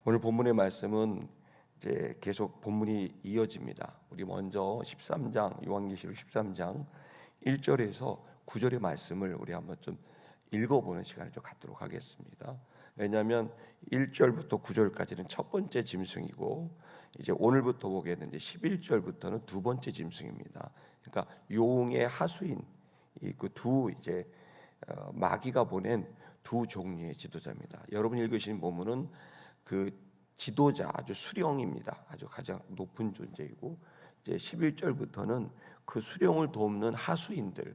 오늘 본문의 말씀은 이제 계속 본문이 이어집니다. 우리 먼저 13장 요한계시록 13장 1절에서 9절의 말씀을 우리 한번 좀 읽어보는 시간을 좀 갖도록 하겠습니다. 왜냐하면 1절부터 9절까지는 첫 번째 짐승이고 이제 오늘부터 보게 되는 11절부터는 두 번째 짐승입니다. 그러니까 용의 하수인 그 두 이제 마귀가 보낸 두 종류의 지도자입니다. 여러분이 읽으신 본문은 그 지도자 아주 수령입니다. 아주 가장 높은 존재이고 이제 11절부터는 그 수령을 돕는 하수인들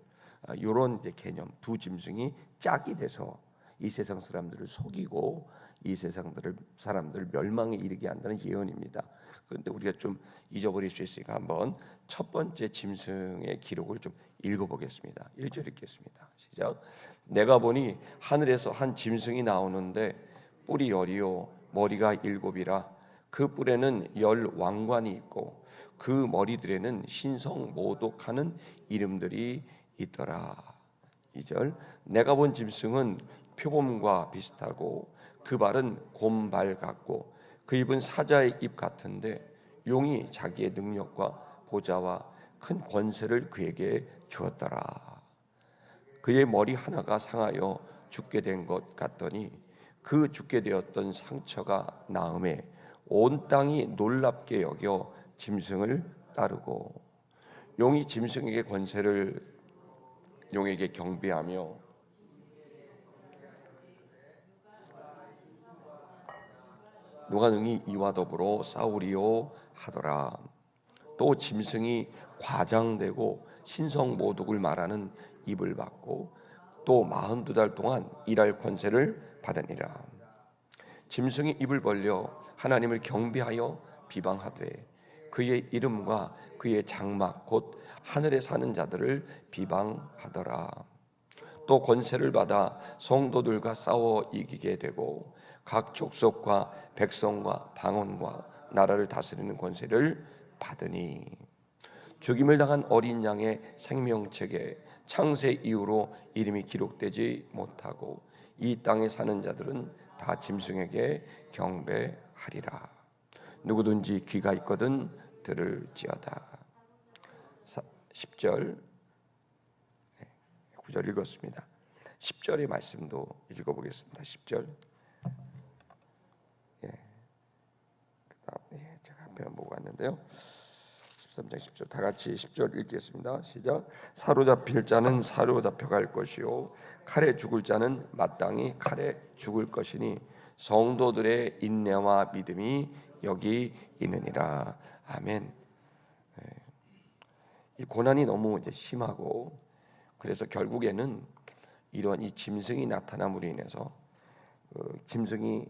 이런 이제 개념 두 짐승이 짝이 돼서 이 세상 사람들을 속이고 이 세상 사람들을 멸망에 이르게 한다는 예언입니다. 그런데 우리가 좀 잊어버릴 수 있으니까 한번 첫 번째 짐승의 기록을 좀 읽어보겠습니다. 1절 읽겠습니다. 시작. 내가 보니 하늘에서 한 짐승이 나오는데 뿔이 열이요 머리가 일곱이라 그 뿔에는 10 왕관이 있고 그 머리들에는 신성 모독하는 이름들이 있더라. 2절 내가 본 짐승은 표범과 비슷하고 그 발은 곰발 같고 그 입은 사자의 입 같은데 용이 자기의 능력과 보좌와 큰 권세를 그에게 주었더라. 그의 머리 하나가 상하여 죽게 된 것 같더니 그 죽게 되었던 상처가 나음에 온 땅이 놀랍게 여겨 짐승을 따르고 용이 짐승에게 권세를 용에게 경배하며 누가 능히 이와 더불어 싸우리요 하더라. 또 짐승이 과장되고 신성 모독을 말하는 입을 받고 또 42달 동안 일할 권세를 받으니라. 짐승이 입을 벌려 하나님을 경배하여 비방하되 그의 이름과 그의 장막 곧 하늘에 사는 자들을 비방하더라. 또 권세를 받아 성도들과 싸워 이기게 되고 각 족속과 백성과 방언과 나라를 다스리는 권세를 받으니 죽임을 당한 어린 양의 생명책에 창세 이후로 이름이 기록되지 못하고 이 땅에 사는 자들은 다 짐승에게 경배하리라. 누구든지 귀가 있거든 들을지어다. 10절 9절 읽었습니다. 10절의 말씀도 읽어보겠습니다. 10절 그다음에 제가 앞에 보고 왔는데요. 13장 10절 다 같이 10절 읽겠습니다. 시작. 사로잡힐 자는 사로잡혀갈 것이요 칼에 죽을 자는 마땅히 칼에 죽을 것이니 성도들의 인내와 믿음이 여기 있느니라. 아멘. 이 고난이 너무 이제 심하고 그래서 결국에는 이런 이 짐승이 나타남으로 인해서 짐승이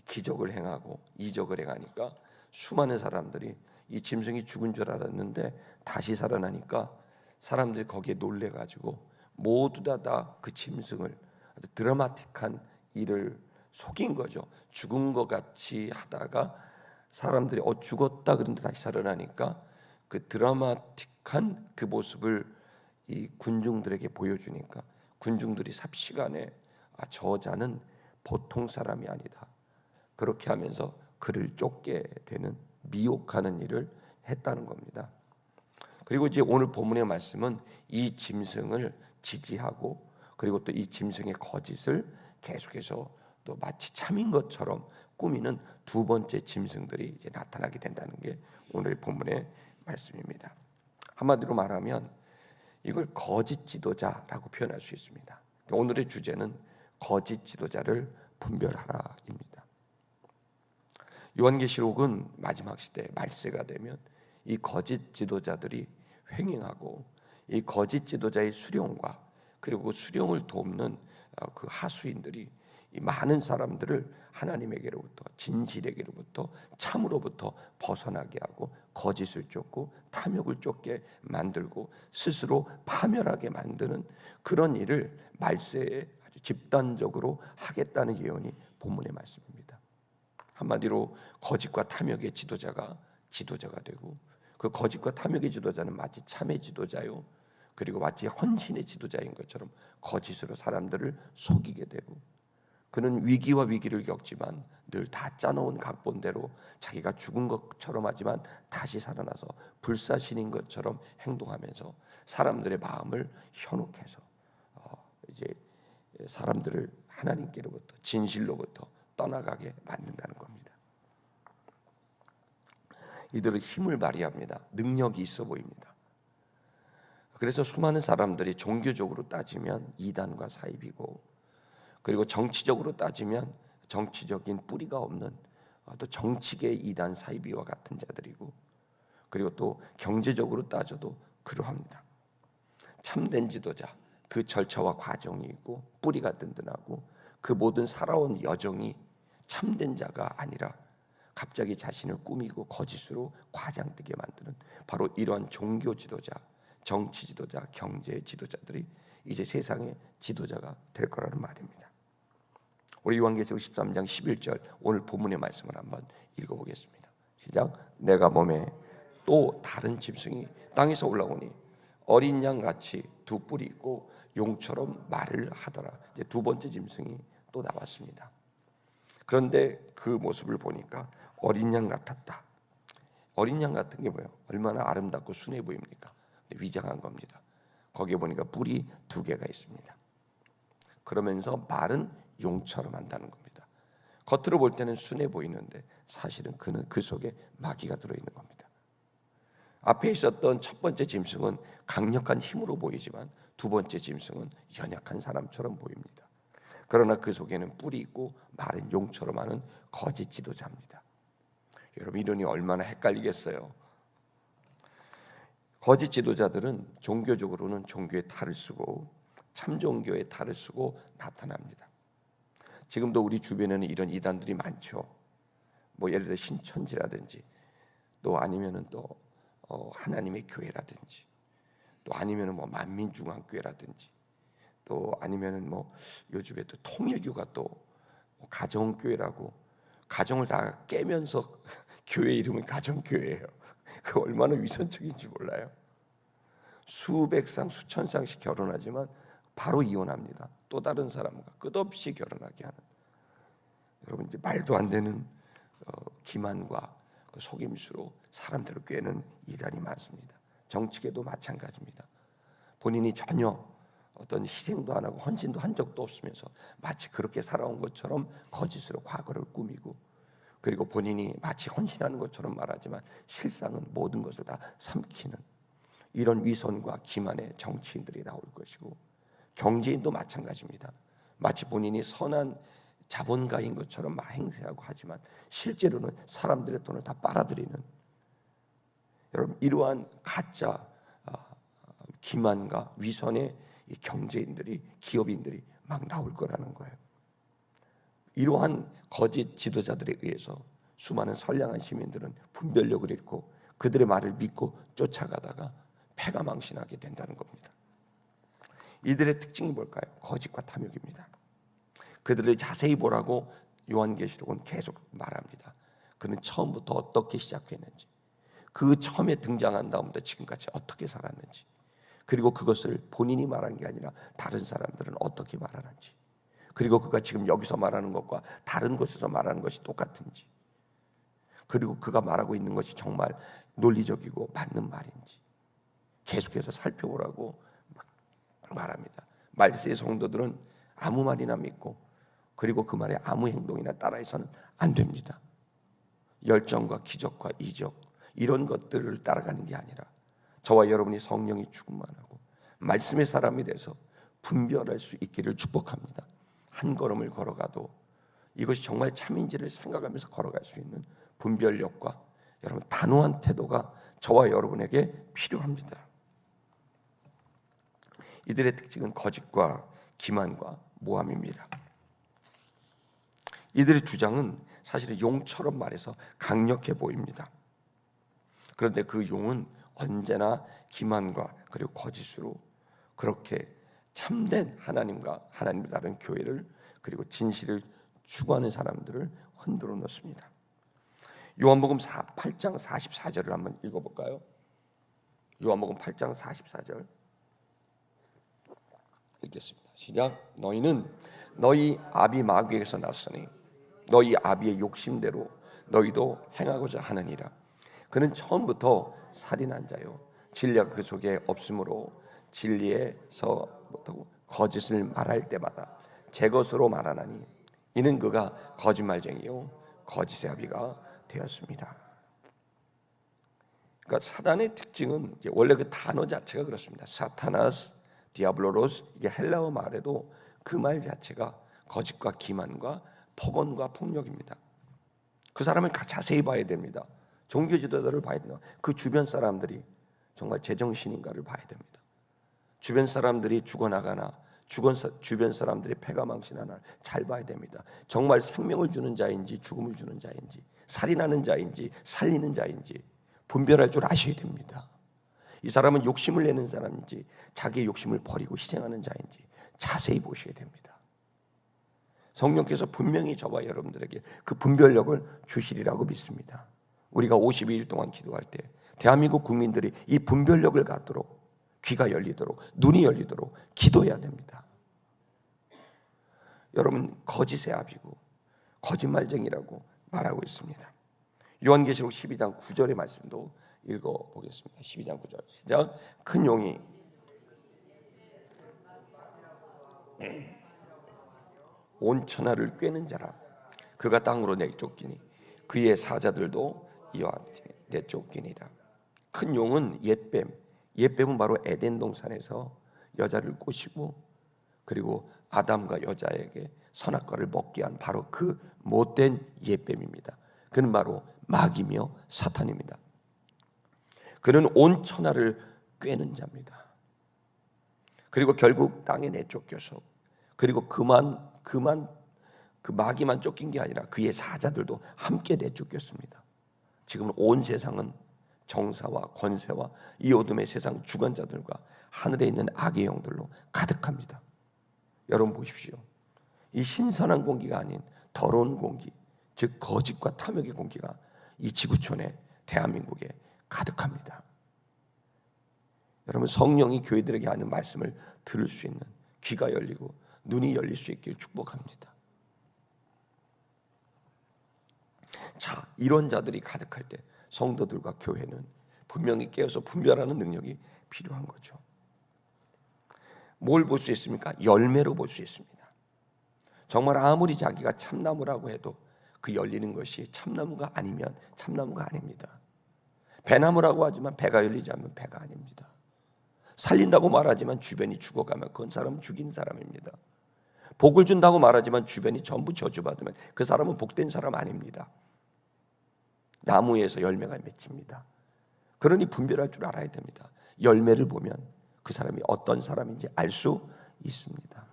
기적을 행하고 이적을 행하니까 수많은 사람들이 이 짐승이 죽은 줄 알았는데 다시 살아나니까 사람들이 거기에 놀래가지고 모두 다 그 짐승을 아주 드라마틱한 일을 속인 거죠. 죽은 것 같이 하다가 사람들이 죽었다 그런데 다시 살아나니까 그 드라마틱한 그 모습을 이 군중들에게 보여주니까 군중들이 삽시간에 저 자는 보통 사람이 아니다. 그렇게 하면서 그를 쫓게 되는 미혹하는 일을 했다는 겁니다. 그리고 이제 오늘 본문의 말씀은 이 짐승을 지지하고 그리고 또 이 짐승의 거짓을 계속해서 또 마치 참인 것처럼 꾸미는 두 번째 짐승들이 이제 나타나게 된다는 게 오늘 본문의 말씀입니다. 한마디로 말하면 이걸 거짓 지도자라고 표현할 수 있습니다. 오늘의 주제는 거짓 지도자를 분별하라입니다. 요한계시록은 마지막 시대 말세가 되면 이 거짓 지도자들이 횡행하고 이 거짓 지도자의 수령과 그리고 그 수령을 돕는 그 하수인들이 이 많은 사람들을 하나님에게로부터 진실에게로부터 참으로부터 벗어나게 하고 거짓을 쫓고 탐욕을 쫓게 만들고 스스로 파멸하게 만드는 그런 일을 말세에 아주 집단적으로 하겠다는 예언이 본문의 말씀입니다. 한마디로 거짓과 탐욕의 지도자가 되고 그 거짓과 탐욕의 지도자는 마치 참의 지도자요 그리고 마치 헌신의 지도자인 것처럼 거짓으로 사람들을 속이게 되고 그는 위기와 위기를 겪지만 늘 다 짜놓은 각본대로 자기가 죽은 것처럼 하지만 다시 살아나서 불사신인 것처럼 행동하면서 사람들의 마음을 현혹해서 이제 사람들을 하나님께로부터 진실로부터 떠나가게 만든다는 겁니다. 이들은 힘을 발휘합니다. 능력이 있어 보입니다. 그래서 수많은 사람들이 종교적으로 따지면 이단과 사입이고, 그리고 정치적으로 따지면 정치적인 뿌리가 없는 또 정치계 이단 사이비와 같은 자들이고, 그리고 또 경제적으로 따져도 그러합니다. 참된 지도자, 그 절차와 과정이 있고 뿌리가 든든하고 그 모든 살아온 여정이 참된 자가 아니라 갑자기 자신을 꾸미고 거짓으로 과장되게 만드는 바로 이러한 종교 지도자, 정치 지도자, 경제 지도자들이 이제 세상의 지도자가 될 거라는 말입니다. 우리 요한계시록 13장 11절 오늘 본문의 말씀을 한번 읽어보겠습니다. 시작. 내가 몸에 또 다른 짐승이 땅에서 올라오니 어린 양같이 두 뿔이 있고 용처럼 말을 하더라. 이제 두 번째 짐승이 또 나왔습니다. 그런데 그 모습을 보니까 어린 양 같았다. 어린 양 같은 게 뭐예요? 얼마나 아름답고 순해 보입니까? 위장한 겁니다. 거기에 보니까 뿔이 두 개가 있습니다. 그러면서 말은 용처럼 한다는 겁니다. 겉으로 볼 때는 순해 보이는데 사실은 그는 그 속에 마귀가 들어있는 겁니다. 앞에 있었던 첫 번째 짐승은 강력한 힘으로 보이지만 두 번째 짐승은 연약한 사람처럼 보입니다. 그러나 그 속에는 뿔이 있고 말은 용처럼 하는 거짓 지도자입니다. 여러분, 이론이 얼마나 헷갈리겠어요. 거짓 지도자들은 종교적으로는 종교의 탈을 쓰고 참종교의 탈을 쓰고 나타납니다. 지금도 우리 주변에는 이런 이단들이 많죠. 뭐 예를 들어 신천지라든지 또 아니면은 또 하나님의 교회라든지 또 아니면은 뭐 만민중앙교회라든지 또 아니면은 뭐 요즘에 또 통일교가 또 가정교회라고 가정을 다 깨면서 교회 이름은 가정교회예요. 그 얼마나 위선적인지 몰라요. 수백 상 수천 쌍씩 결혼하지만 바로 이혼합니다. 또 다른 사람과 끝없이 결혼하게 하는, 여러분 이제 말도 안 되는 기만과 그 속임수로 사람들을 꿰는 이단이 많습니다. 정치계도 마찬가지입니다. 본인이 전혀 어떤 희생도 안 하고 헌신도 한 적도 없으면서 마치 그렇게 살아온 것처럼 거짓으로 과거를 꾸미고, 그리고 본인이 마치 헌신하는 것처럼 말하지만 실상은 모든 것을 다 삼키는 이런 위선과 기만의 정치인들이 나올 것이고, 경제인도 마찬가지입니다. 마치 본인이 선한 자본가인 것처럼 막 행세하고 하지만 실제로는 사람들의 돈을 다 빨아들이는, 여러분 이러한 가짜 기만과 위선의 경제인들이, 기업인들이 막 나올 거라는 거예요. 이러한 거짓 지도자들에 의해서 수많은 선량한 시민들은 분별력을 잃고 그들의 말을 믿고 쫓아가다가 패가망신하게 된다는 겁니다. 이들의 특징이 뭘까요? 거짓과 탐욕입니다. 그들을 자세히 보라고 요한계시록은 계속 말합니다. 그는 처음부터 어떻게 시작했는지, 그 처음에 등장한 다음부터 지금까지 어떻게 살았는지, 그리고 그것을 본인이 말한 게 아니라 다른 사람들은 어떻게 말하는지, 그리고 그가 지금 여기서 말하는 것과 다른 곳에서 말하는 것이 똑같은지, 그리고 그가 말하고 있는 것이 정말 논리적이고 맞는 말인지 계속해서 살펴보라고 말합니다. 말세의 성도들은 아무 말이나 믿고 그리고 그 말에 아무 행동이나 따라해서는 안 됩니다. 열정과 기적과 이적 이런 것들을 따라가는 게 아니라 저와 여러분이 성령이 충만하고 말씀의 사람이 돼서 분별할 수 있기를 축복합니다. 한 걸음을 걸어가도 이것이 정말 참인지를 생각하면서 걸어갈 수 있는 분별력과 여러분 단호한 태도가 저와 여러분에게 필요합니다. 이들의 특징은 거짓과 기만과 모함입니다. 이들의 주장은 사실은 용처럼 말해서 강력해 보입니다. 그런데 그 용은 언제나 기만과 그리고 거짓으로 그렇게 참된 하나님과 하나님을 다른 교회를 그리고 진실을 추구하는 사람들을 흔들어 놓습니다. 요한복음 8장 44절을 한번 읽어볼까요? 요한복음 8장 44절 읽겠습니다. 시작. 너희는 너희 아비 마귀에게서 났으니 너희 아비의 욕심대로 너희도 행하고자 하느니라. 그는 처음부터 살인한 자요 진리가 그 속에 없으므로 진리에서 못하고 거짓을 말할 때마다 제 것으로 말하나니 이는 그가 거짓말쟁이요 거짓의 아비가 되었습니다. 그러니까 사단의 특징은 이제 원래 그 단어 자체가 그렇습니다. 사타나스, 디아블로로스, 이게 헬라어 말에도 그 말 자체가 거짓과 기만과 폭언과 폭력입니다. 그 사람을 자세히 봐야 됩니다. 종교 지도자를 봐야 됩니다. 그 주변 사람들이 정말 제정신인가를 봐야 됩니다. 주변 사람들이 죽어나가나 주변 사람들이 패가망신하나 잘 봐야 됩니다. 정말 생명을 주는 자인지 죽음을 주는 자인지 살인하는 자인지 살리는 자인지 분별할 줄 아셔야 됩니다. 이 사람은 욕심을 내는 사람인지 자기의 욕심을 버리고 희생하는 자인지 자세히 보셔야 됩니다. 성령께서 분명히 저와 여러분들에게 그 분별력을 주시리라고 믿습니다. 우리가 52일 동안 기도할 때 대한민국 국민들이 이 분별력을 갖도록 귀가 열리도록 눈이 열리도록 기도해야 됩니다. 여러분 거짓의 아비고 거짓말쟁이라고 말하고 있습니다. 요한계시록 12장 9절의 말씀도 읽어보겠습니다. 12장 9절 시작. 큰 용이 온 천하를 꿰는 자라. 그가 땅으로 내쫓기니 그의 사자들도 이와 내쫓기니라. 큰 용은 옛뱀은 바로 에덴 동산에서 여자를 꼬시고 그리고 아담과 여자에게 선악과를 먹게 한 바로 그 못된 옛뱀입니다. 그는 바로 마귀며 사탄입니다. 그는 온 천하를 꿰는 자입니다. 그리고 결국 땅에 내쫓겨서 그리고 그만 그 마귀만 쫓긴 게 아니라 그의 사자들도 함께 내쫓겼습니다. 지금 온 세상은 정사와 권세와 이 어둠의 세상 주관자들과 하늘에 있는 악의 영들로 가득합니다. 여러분 보십시오. 이 신선한 공기가 아닌 더러운 공기, 즉 거짓과 탐욕의 공기가 이 지구촌에 대한민국에 가득합니다. 여러분 성령이 교회들에게 하는 말씀을 들을 수 있는 귀가 열리고 눈이 열릴 수 있길 축복합니다. 자, 이런 자들이 가득할 때 성도들과 교회는 분명히 깨어서 분별하는 능력이 필요한 거죠. 뭘 볼 수 있습니까? 열매로 볼 수 있습니다. 정말 아무리 자기가 참나무라고 해도 그 열리는 것이 참나무가 아니면 참나무가 아닙니다. 배나무라고 하지만 배가 열리지 않으면 배가 아닙니다. 살린다고 말하지만 주변이 죽어가면 그건 사람은 죽인 사람입니다. 복을 준다고 말하지만 주변이 전부 저주받으면 그 사람은 복된 사람 아닙니다. 나무에서 열매가 맺힙니다. 그러니 분별할 줄 알아야 됩니다. 열매를 보면 그 사람이 어떤 사람인지 알 수 있습니다.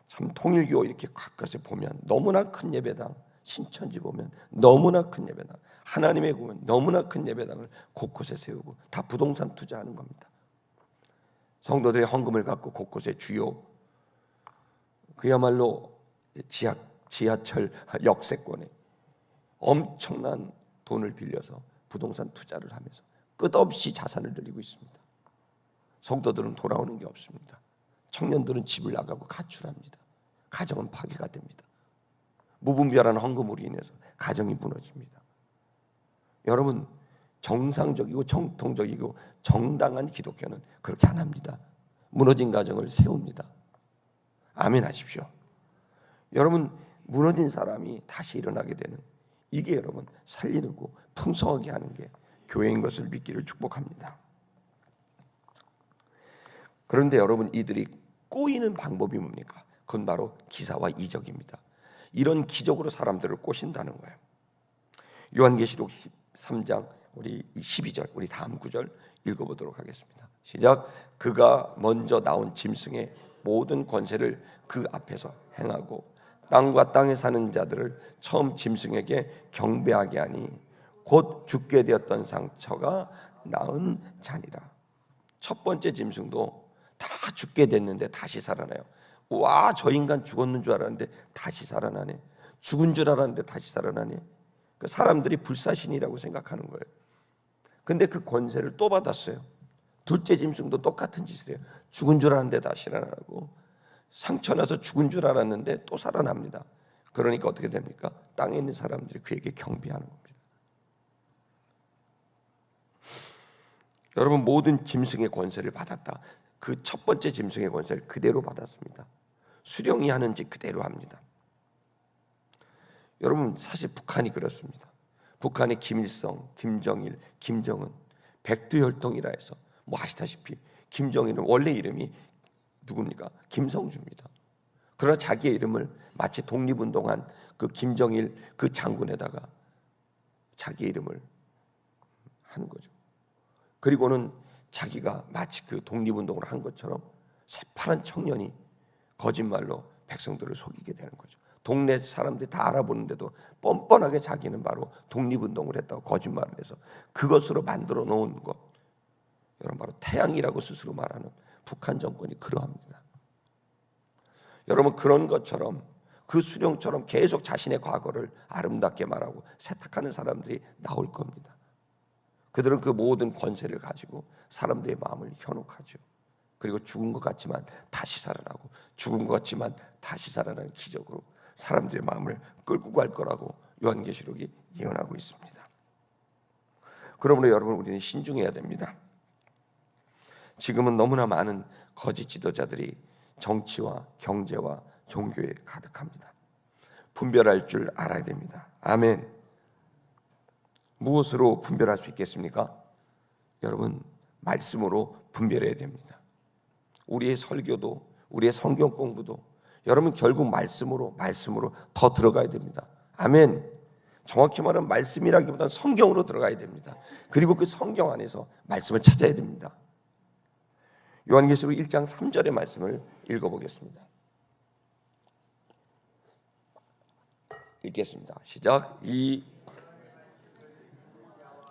참 통일교 이렇게 가까이서 보면 너무나 큰 예배당, 신천지 보면 너무나 큰 예배당, 하나님의 보면 너무나 큰 예배당을 곳곳에 세우고 다 부동산 투자하는 겁니다. 성도들의 헌금을 갖고 곳곳에 주요 그야말로 지하철 역세권에 엄청난 돈을 빌려서 부동산 투자를 하면서 끝없이 자산을 늘리고 있습니다. 성도들은 돌아오는 게 없습니다. 청년들은 집을 나가고 가출합니다. 가정은 파괴가 됩니다. 무분별한 헌금으로 인해서 가정이 무너집니다. 여러분 정상적이고 정통적이고 정당한 기독교는 그렇게 안 합니다. 무너진 가정을 세웁니다. 아멘 하십시오. 여러분 무너진 사람이 다시 일어나게 되는 이게 여러분 살리고 풍성하게 하는 게 교회인 것을 믿기를 축복합니다. 그런데 여러분 이들이 꼬이는 방법이 뭡니까? 그건 바로 기사와 이적입니다. 이런 기적으로 사람들을 꼬신다는 거예요. 요한계시록 13장 우리 12절 우리 다음 구절 읽어보도록 하겠습니다. 시작. 그가 먼저 나온 짐승의 모든 권세를 그 앞에서 행하고 땅과 땅에 사는 자들을 처음 짐승에게 경배하게 하니 곧 죽게 되었던 상처가 나은 자니라. 첫 번째 짐승도 다 죽게 됐는데 다시 살아나요. 와, 저 인간 죽었는 줄 알았는데 다시 살아나네. 죽은 줄 알았는데 다시 살아나네. 그 사람들이 불사신이라고 생각하는 거예요. 근데 그 권세를 또 받았어요. 둘째 짐승도 똑같은 짓을 해요. 죽은 줄 알았는데 다시 살아나고, 상처 나서 죽은 줄 알았는데 또 살아납니다. 그러니까 어떻게 됩니까? 땅에 있는 사람들이 그에게 경배하는 겁니다. 여러분, 모든 짐승의 권세를 받았다. 그 첫 번째 짐승의 권세를 그대로 받았습니다. 수령이 하는 짓 그대로 합니다. 여러분, 사실 북한이 그렇습니다. 북한의 김일성, 김정일, 김정은, 백두혈통이라 해서 뭐 아시다시피 김정일은 원래 이름이 누굽니까? 김성주입니다. 그러나 자기의 이름을 마치 독립운동한 그 김정일 그 장군에다가 자기 이름을 하는 거죠. 그리고는 자기가 마치 그 독립운동을 한 것처럼 새파란 청년이 거짓말로 백성들을 속이게 되는 거죠. 동네 사람들이 다 알아보는데도 뻔뻔하게 자기는 바로 독립운동을 했다고 거짓말을 해서 그것으로 만들어 놓은 것, 여러분, 바로 태양이라고 스스로 말하는 북한 정권이 그러합니다. 여러분, 그런 것처럼 그 수령처럼 계속 자신의 과거를 아름답게 말하고 세탁하는 사람들이 나올 겁니다. 그들은 그 모든 권세를 가지고 사람들의 마음을 현혹하죠. 그리고 죽은 것 같지만 다시 살아나고, 죽은 것 같지만 다시 살아나는 기적으로 사람들의 마음을 끌고 갈 거라고 요한계시록이 예언하고 있습니다. 그러므로 여러분, 우리는 신중해야 됩니다. 지금은 너무나 많은 거짓 지도자들이 정치와 경제와 종교에 가득합니다. 분별할 줄 알아야 됩니다. 아멘. 무엇으로 분별할 수 있겠습니까? 여러분, 말씀으로 분별해야 됩니다. 우리의 설교도, 우리의 성경 공부도 여러분 결국 말씀으로 더 들어가야 됩니다. 아멘. 정확히 말하면 말씀이라기보다는 성경으로 들어가야 됩니다. 그리고 그 성경 안에서 말씀을 찾아야 됩니다. 요한계시록 1장 3절의 말씀을 읽어보겠습니다. 읽겠습니다. 시작. 이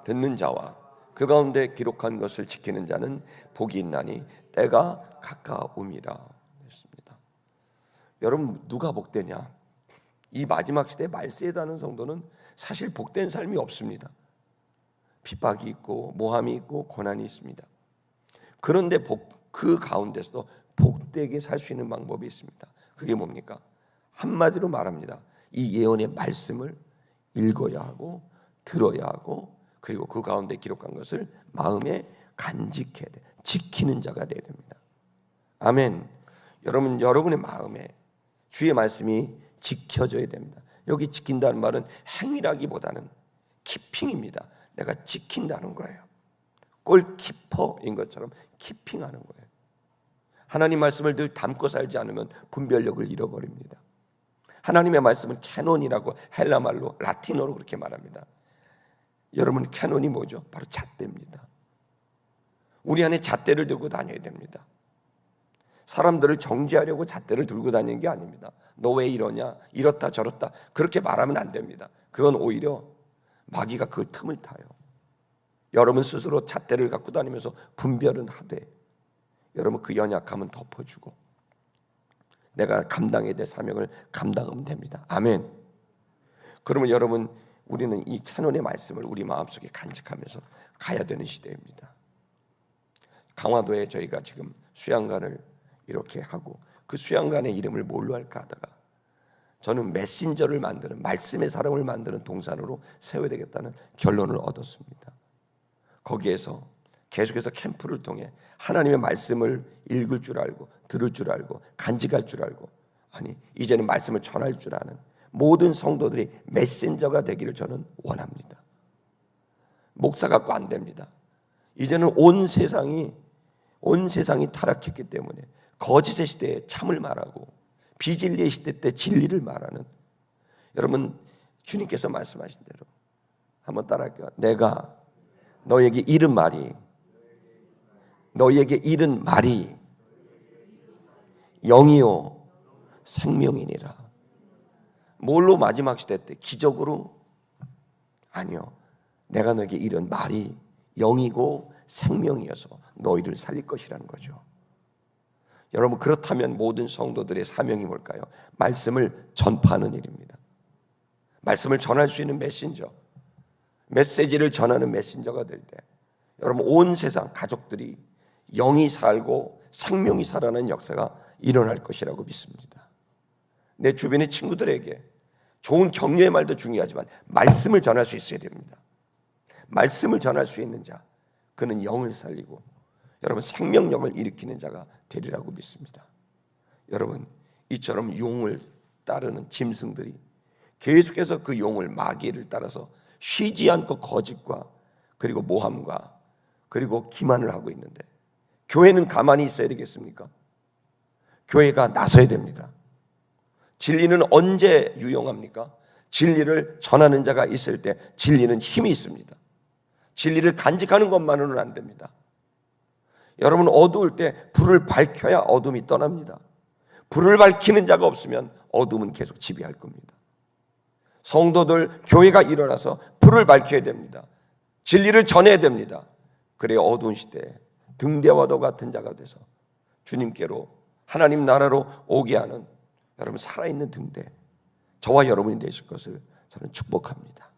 듣는 자와 그 가운데 기록한 것을 지키는 자는 복이 있나니 때가 가까움이라 했습니다. 여러분, 누가 복되냐? 이 마지막 시대에 말세다는 성도는 사실 복된 삶이 없습니다. 핍박이 있고 모함이 있고 고난이 있습니다. 그런데 그 가운데서도 복되게 살 수 있는 방법이 있습니다. 그게 뭡니까? 한마디로 말합니다. 이 예언의 말씀을 읽어야 하고 들어야 하고, 그리고 그 가운데 기록한 것을 마음에 간직해야 돼. 지키는 자가 돼야 됩니다. 아멘. 여러분, 여러분의 마음에 주의 말씀이 지켜져야 됩니다. 여기 지킨다는 말은 행위라기보다는 키핑입니다. 내가 지킨다는 거예요. 골키퍼인 것처럼 키핑하는 거예요. 하나님 말씀을 늘 담고 살지 않으면 분별력을 잃어버립니다. 하나님의 말씀은 캐논이라고 헬라 말로 라틴어로 그렇게 말합니다. 여러분, 캐논이 뭐죠? 바로 잣대입니다. 우리 안에 잣대를 들고 다녀야 됩니다. 사람들을 정죄하려고 잣대를 들고 다니는 게 아닙니다. 너 왜 이러냐? 이렇다 저렇다 그렇게 말하면 안 됩니다. 그건 오히려 마귀가 그 틈을 타요. 여러분 스스로 잣대를 갖고 다니면서 분별은 하되, 여러분 그 연약함은 덮어주고 내가 감당해야 될 사명을 감당하면 됩니다. 아멘. 그러면 여러분, 우리는 이 캐논의 말씀을 우리 마음속에 간직하면서 가야 되는 시대입니다. 강화도에 저희가 지금 수양관을 이렇게 하고, 그 수양관의 이름을 뭘로 할까 하다가 저는 메신저를 만드는, 말씀의 사람을 만드는 동산으로 세워야 되겠다는 결론을 얻었습니다. 거기에서 계속해서 캠프를 통해 하나님의 말씀을 읽을 줄 알고 들을 줄 알고 간직할 줄 알고, 아니 이제는 말씀을 전할 줄 아는 모든 성도들이 메신저가 되기를 저는 원합니다. 목사 갖고 안 됩니다. 이제는 온 세상이 타락했기 때문에 거짓의 시대에 참을 말하고 비진리의 시대 때 진리를 말하는, 여러분 주님께서 말씀하신 대로 한번 따라할게요. 내가 너에게 이른 말이 영이요 생명이니라. 뭘로 마지막 시대 때 기적으로? 아니요. 내가 너에게 이른 말이 영이고 생명이어서 너희를 살릴 것이라는 거죠. 여러분, 그렇다면 모든 성도들의 사명이 뭘까요? 말씀을 전파하는 일입니다. 말씀을 전할 수 있는 메신저, 메시지를 전하는 메신저가 될 때, 여러분 온 세상 가족들이 영이 살고 생명이 살아나는 역사가 일어날 것이라고 믿습니다. 내 주변의 친구들에게 좋은 격려의 말도 중요하지만 말씀을 전할 수 있어야 됩니다. 말씀을 전할 수 있는 자, 그는 영을 살리고 여러분 생명력을 일으키는 자가 되리라고 믿습니다. 여러분, 이처럼 용을 따르는 짐승들이 계속해서 그 용을, 마귀를 따라서 쉬지 않고 거짓과 그리고 모함과 그리고 기만을 하고 있는데, 교회는 가만히 있어야 되겠습니까? 교회가 나서야 됩니다. 진리는 언제 유용합니까? 진리를 전하는 자가 있을 때 진리는 힘이 있습니다. 진리를 간직하는 것만으로는 안 됩니다. 여러분, 어두울 때 불을 밝혀야 어둠이 떠납니다. 불을 밝히는 자가 없으면 어둠은 계속 지배할 겁니다. 성도들, 교회가 일어나서 불을 밝혀야 됩니다. 진리를 전해야 됩니다. 그래야 어두운 시대에 등대와도 같은 자가 돼서 주님께로, 하나님 나라로 오게 하는 여러분 살아있는 등대, 저와 여러분이 되실 것을 저는 축복합니다.